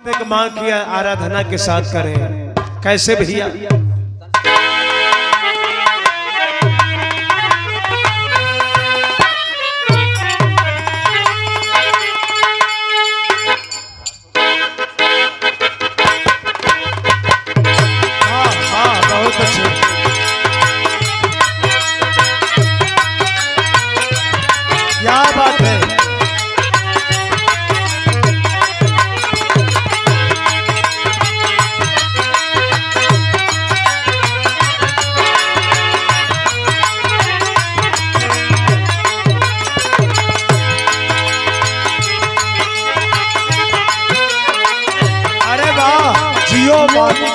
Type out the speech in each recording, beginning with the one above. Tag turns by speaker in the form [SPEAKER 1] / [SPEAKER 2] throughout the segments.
[SPEAKER 1] एक माँ की आराधना के साथ करें। कैसे भैया? बहुत अच्छे, क्या बात है। अरे वाह, जियो बाबा।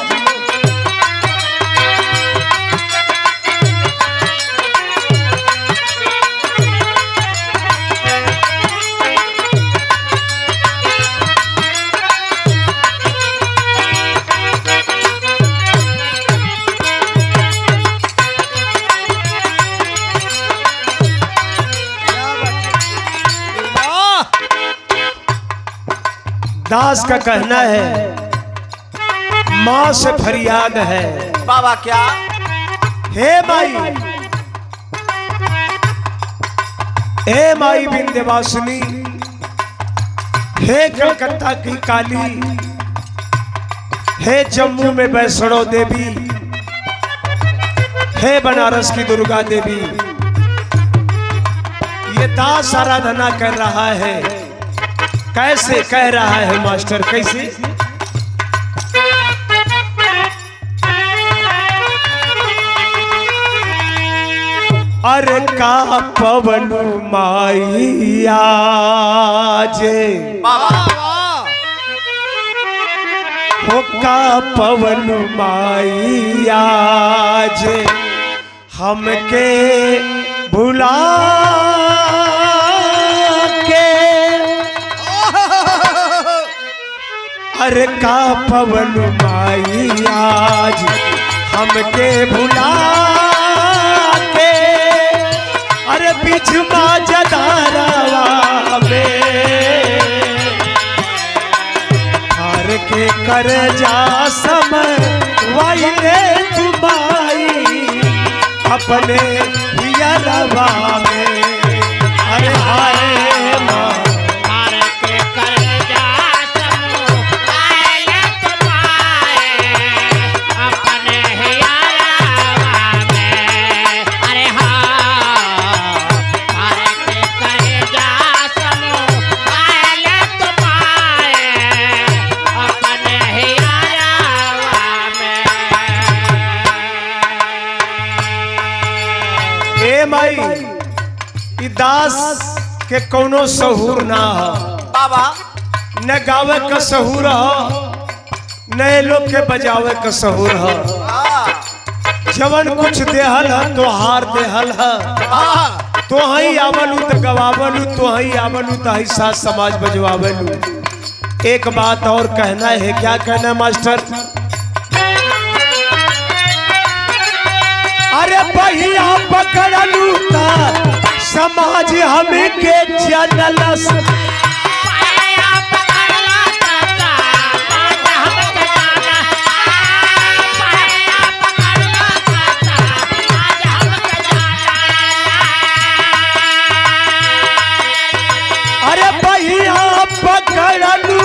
[SPEAKER 1] दास का कहना है, माँ से फरियाद है।
[SPEAKER 2] बाबा क्या?
[SPEAKER 1] हे माई, हे माई विंध्यवासिनी, हे कलकत्ता की काली, हे जम्मू में वैष्णो देवी, हे बनारस की दुर्गा देवी। ये दास आराधना कर रहा है। कैसे कह रहा है मास्टर? कैसे? अरे का पवन माइया जे हो, का पवन माइया जे हमके भुला के। अरे का पवन माइया जे हमके भुला के। अरे बीच जदारवा में हार के कर जा समय वाइले तुम्हारी अपने हियरवा में। अरे हाय माँ, माई दास के कोनो सहूर ना हो
[SPEAKER 2] बाबा,
[SPEAKER 1] न गावे का सहूर हो, नए लोग के बजावे का सहूर हो। जवन कुछ देहल है तो हार देहल है। तो ही आवलू तो गवावलू, तो ही आवलू तो ही साथ समाज बजवावलू। एक बात और कहना है। क्या कहना है मास्टर? अरे भैया पकड़लू समाज हमें के जनलस। अरे भैया पकड़लू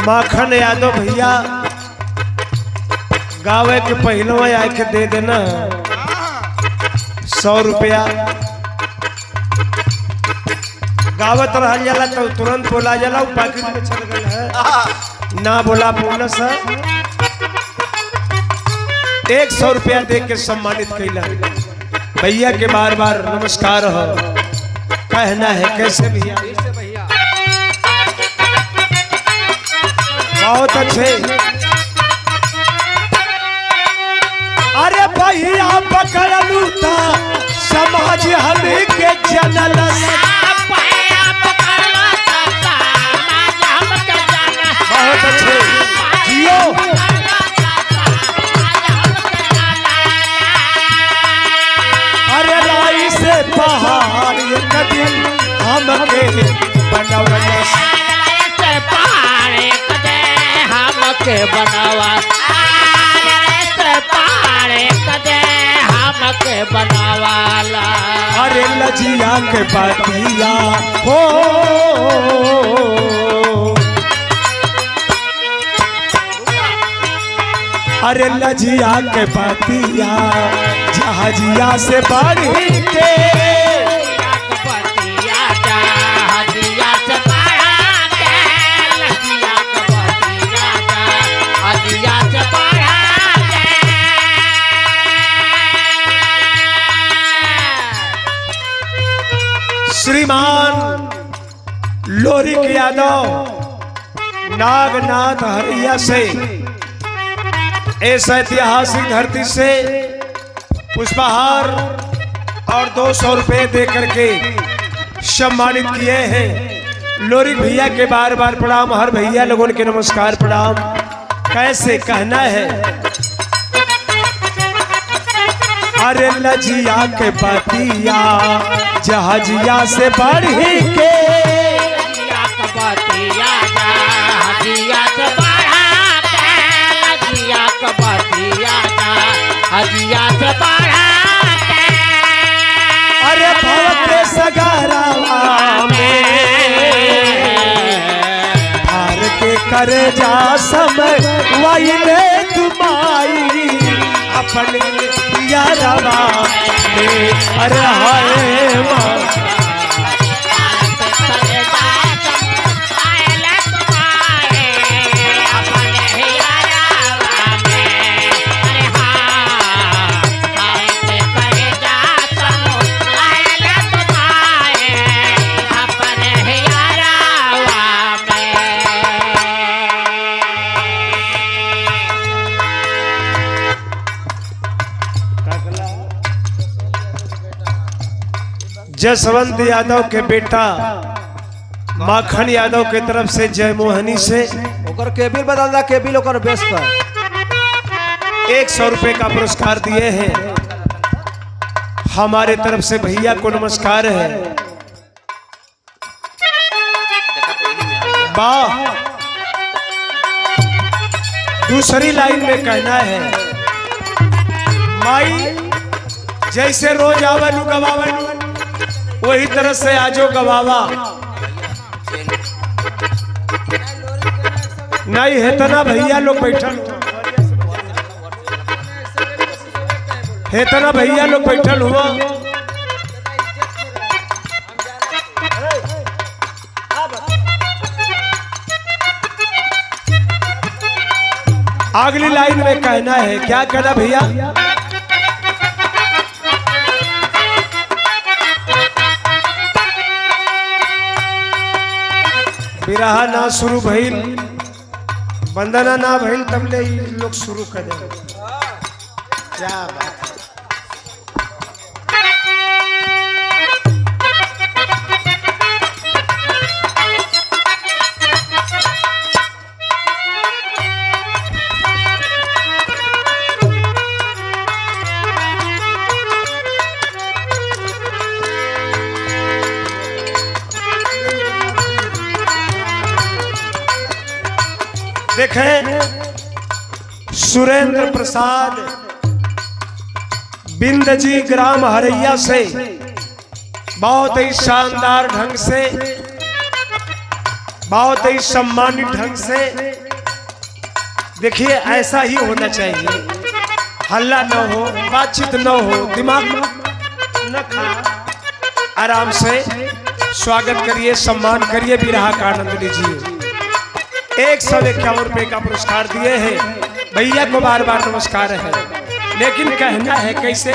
[SPEAKER 1] माखन यादव भैया गावे के पहलवा आके दे देना 100 रुपया। गावत रह जाला तो तुरंत बोला जाला, पाकिट में चल गया है ना बोला बोनस है। 100 रुपया दे के सम्मानित कैला भैया के बार बार नमस्कार हो। कहना है कैसे भैया? बहुत अच्छे। अरे भैया पकड़ लूटा समाज हमें के जनल बहुत अच्छे जियो। अरे राई से पहाड़ एक दिन हमके बनवला
[SPEAKER 2] के बनावा कदे हमके बनावाला।
[SPEAKER 1] अरे लजिया के पातिया हो अरे लजिया के पातिया जहाजिया से बढ़ी के श्रीमान लोरिक यादव नागनाथ हरिया से इस ऐतिहासिक धरती से पुष्पहार और 200 रुपए दे करके सम्मानित किए हैं। लोरिक भैया के बार बार प्रणाम, हर भैया लोगों के नमस्कार प्रणाम। कैसे कहना है? अरे लजिया के पतिया जहाजिया से बढ़ी के अरे भव के सगारा में हार के करे जा समय वही तुम्हारी अपने यारवा में। अरे हाय माँ जसवंत यादव के बेटा माखन यादव के तरफ से जय मोहनी से
[SPEAKER 3] ओकर केबिल बदल केबिल ओकर बेस पर
[SPEAKER 1] 100 रुपए का पुरस्कार दिए हैं। हमारे तरफ से भैया को नमस्कार है। वाह। दूसरी लाइन में कहना है माई जैसे रोज आवनु गवावनु वही तरह से आजो गवावा नहीं है तना भैया लोग बैठल है तना भैया लोग बैठल हुआ। अगली लाइन में कहना है क्या कहना भैया? बिरहा ना शुरू भइल वंदना ना भइल तब ले लोग शुरू कर दे। क्या बात देखें सुरेंद्र प्रसाद बिंद जी ग्राम हरैया से बहुत ही शानदार ढंग से बहुत ही सम्मानित ढंग से देखिए ऐसा ही होना चाहिए। हल्ला न हो, बातचीत न हो, दिमाग न खा, आराम से स्वागत करिए, सम्मान करिए, बिरहा का आनंद लीजिए। 151 रुपए का पुरस्कार दिए हैं। भैया को बार बार नमस्कार है, लेकिन कहना है कैसे?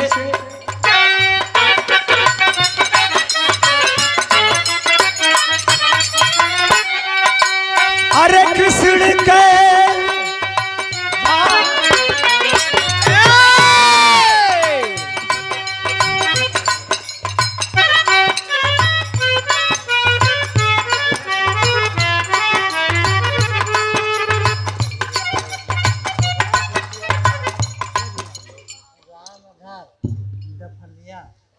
[SPEAKER 1] कृष्ण के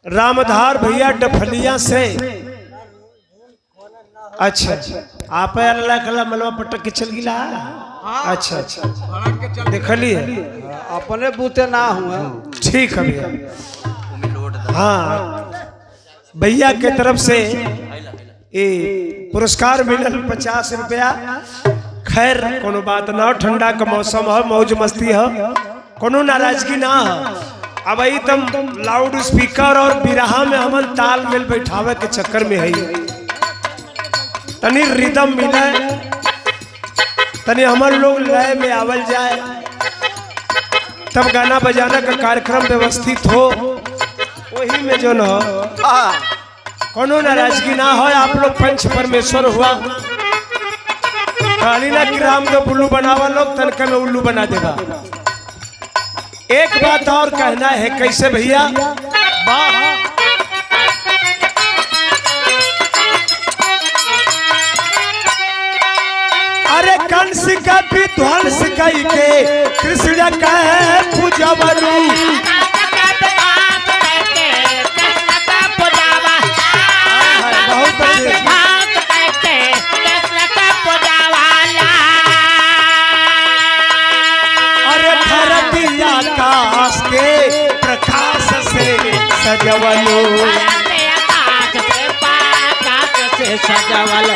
[SPEAKER 1] रामधार भैया डफलिया से। अच्छा आप अल्लाह कला मलवा पटक के चल गिला। अच्छा अच्छा देखली है
[SPEAKER 3] अपने बूते ना हुआ।
[SPEAKER 1] ठीक है भैया। हाँ भैया के तरफ से ये पुरस्कार मिलल 50 रुपया। खैर कोनो बात ना, ठंडा का मौसम है, मौज मस्ती है, कोनो नाराजगी ना है। अब आई तुम लाउड स्पीकर और बिरहा में हमन तालमेल बैठावे के चक्कर में है, तनी रिदम मिले, तनी हमन लोग लय में आवल जाए, तब गाना बजाना का कार्यक्रम व्यवस्थित हो। वही में जो न हो कोनो नाराजगी ना हो। आप लोग पंच परमेश्वर हुआ, काली ना कि राम दो बुल्लू बनावा, लोग तनके में उल्लू बना देगा। एक बात और कहना है, कैसे भैया? अरे कंस का विध्वंस कई के कृष्ण का पूजा बलू। बहुत आकाश के प्रकाश से सजवलो,
[SPEAKER 2] आकाश से सजवलो।